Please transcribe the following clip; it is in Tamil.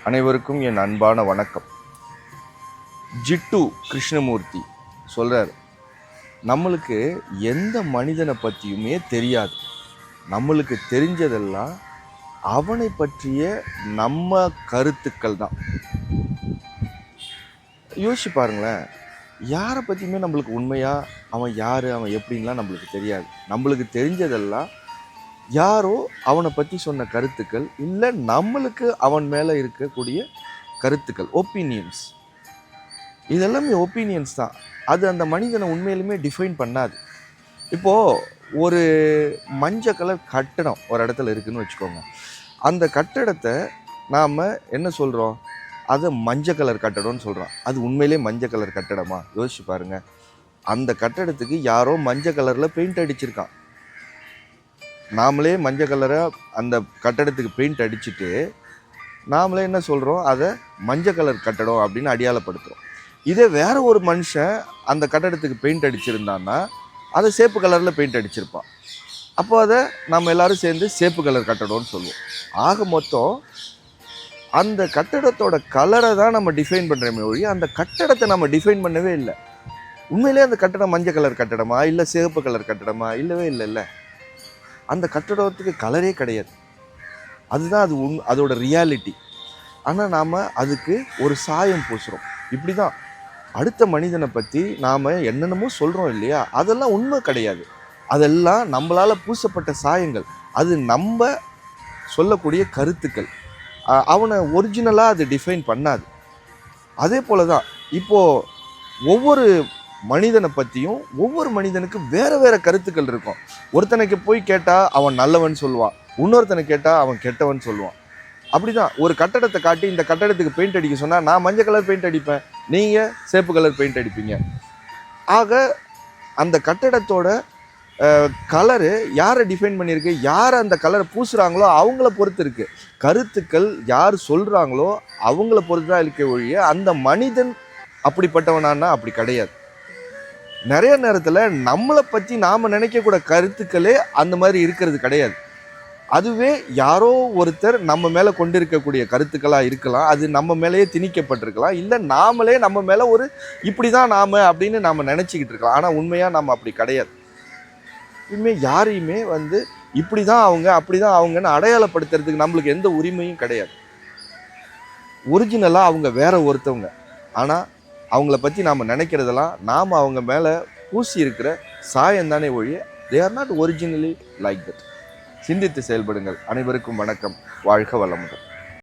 அனைவருக்கும் என் அன்பான வணக்கம். ஜிட்டு கிருஷ்ணமூர்த்தி சொல்கிறார், நம்மளுக்கு எந்த மனிதனை பற்றியுமே தெரியாது. நம்மளுக்கு தெரிஞ்சதெல்லாம் அவனை பற்றிய நம்ம கருத்துக்கள் தான். யோசிச்சு பாருங்களேன், யாரை பற்றியுமே நம்மளுக்கு உண்மையாக அவன் யார், அவன் எப்படின்லாம் நம்மளுக்கு தெரியாது. நம்மளுக்கு தெரிஞ்சதெல்லாம் யாரோ அவனை பற்றி சொன்ன கருத்துக்கள், இல்லை நம்மளுக்கு அவன் மேலே இருக்கக்கூடிய கருத்துக்கள், ஒப்பீனியன்ஸ். இதெல்லாமே ஒப்பீனியன்ஸ் தான். அது அந்த மனிதனை உண்மையிலுமே டிஃபைன் பண்ணாது. இப்போது ஒரு மஞ்சள் கலர் கட்டடம் ஒரு இடத்துல இருக்குதுன்னு வச்சுக்கோங்க. அந்த கட்டடத்தை நாம் என்ன சொல்கிறோம்? அதை மஞ்சள் கலர் கட்டடம்னு சொல்கிறோம். அது உண்மையிலே மஞ்சள் கலர் கட்டடமா? யோசிச்சு பாருங்கள். அந்த கட்டடத்துக்கு யாரோ மஞ்சள் கலரில் பெயிண்ட் அடிச்சிருக்கான். நாமளே மஞ்சள் கலரை அந்த கட்டடத்துக்கு பெயிண்ட் அடிச்சுட்டு நாமளே என்ன சொல்கிறோம்? அதை மஞ்சள் கலர் கட்டடம் அப்படின்னு அடையாளப்படுத்துகிறோம். இதே வேற ஒரு மனுஷன் அந்த கட்டடத்துக்கு பெயிண்ட் அடிச்சிருந்தான்னா அதை சேப்பு கலரில் பெயிண்ட் அடிச்சிருப்பான். அப்போ அதை நம்ம எல்லோரும் சேர்ந்து சேப்பு கலர் கட்டடம்னு சொல்லுவோம். ஆக மொத்தம் அந்த கட்டடத்தோட கலரை தான் நம்ம டிஃபைன் பண்ணுறோமே ஒழிய அந்த கட்டடத்தை நம்ம டிஃபைன் பண்ணவே இல்லை. உண்மையிலே அந்த கட்டடம் மஞ்சள் கலர் கட்டடமா இல்லை சிவப்பு கலர் கட்டடமா? இல்லவே இல்லைல்ல. அந்த கட்டடத்துக்கு கலரே கிடையாது. அதுதான் அது அதோட ரியாலிட்டி. ஆனால் நாம் அதுக்கு ஒரு சாயம் பூசுகிறோம். இப்படி தான் அடுத்த மனிதனை பற்றி நாம் என்னென்னமோ சொல்கிறோம் இல்லையா? அதெல்லாம் உண்மை கிடையாது. அதெல்லாம் நம்மளால் பூசப்பட்ட சாயங்கள். அது நம்ம சொல்லக்கூடிய கருத்துக்கள். அவனை ஒரிஜினலாக அது டிஃபைன் பண்ணாது. அதே போல தான் இப்போது ஒவ்வொரு மனிதனை பற்றியும் ஒவ்வொரு மனிதனுக்கு வேறு வேறு கருத்துக்கள் இருக்கும். ஒருத்தனுக்கு போய் கேட்டால் அவன் நல்லவன் சொல்லுவான், இன்னொருத்தனை கேட்டால் அவன் கெட்டவன் சொல்லுவான். அப்படி தான் ஒரு கட்டடத்தை காட்டி இந்த கட்டடத்துக்கு பெயிண்ட் அடிக்க சொன்னால் நான் மஞ்சள் கலர் பெயிண்ட் அடிப்பேன், நீங்கள் சேப்பு கலர் பெயிண்ட் அடிப்பீங்க. ஆக அந்த கட்டடத்தோட கலரு யாரை டிஃபைன் பண்ணியிருக்கு, யார் அந்த கலரை பூசுகிறாங்களோ அவங்கள பொறுத்து இருக்குது. கருத்துக்கள் யார் சொல்கிறாங்களோ அவங்கள பொறுத்து தான் இருக்க ஒழிய அந்த மனிதன் அப்படிப்பட்டவனான்னா அப்படி கிடையாது. நிறைய நேரத்தில் நம்மளை பற்றி நாம் நினைக்கக்கூட கருத்துக்களே அந்த மாதிரி இருக்கிறது கிடையாது. அதுவே யாரோ ஒருத்தர் நம்ம மேலே கொண்டு இருக்கக்கூடிய கருத்துக்களாக இருக்கலாம். அது நம்ம மேலேயே திணிக்கப்பட்டிருக்கலாம். இல்லை நாமளே நம்ம மேலே ஒரு இப்படி தான் நாம் அப்படின்னு நாம் நினச்சிக்கிட்டு இருக்கலாம். ஆனால் உண்மையாக நம்ம அப்படி கிடையாது. இனிமேல் யாரையுமே இப்படி தான் அவங்க அப்படி தான் அவங்கன்னு அடையாளப்படுத்துறதுக்கு நம்மளுக்கு எந்த உரிமையும் கிடையாது. ஒரிஜினலாக அவங்க வேற ஒருத்தவங்க. ஆனால் அவங்கள பற்றி நாம் நினைக்கிறதெல்லாம் நாம் அவங்க மேலே பூசி இருக்கிற சாயம் தானே ஒழிய they are not originally like that. சிந்தித்து செயல்படுங்கள். அனைவருக்கும் வணக்கம். வாழ்க வளமுடன்.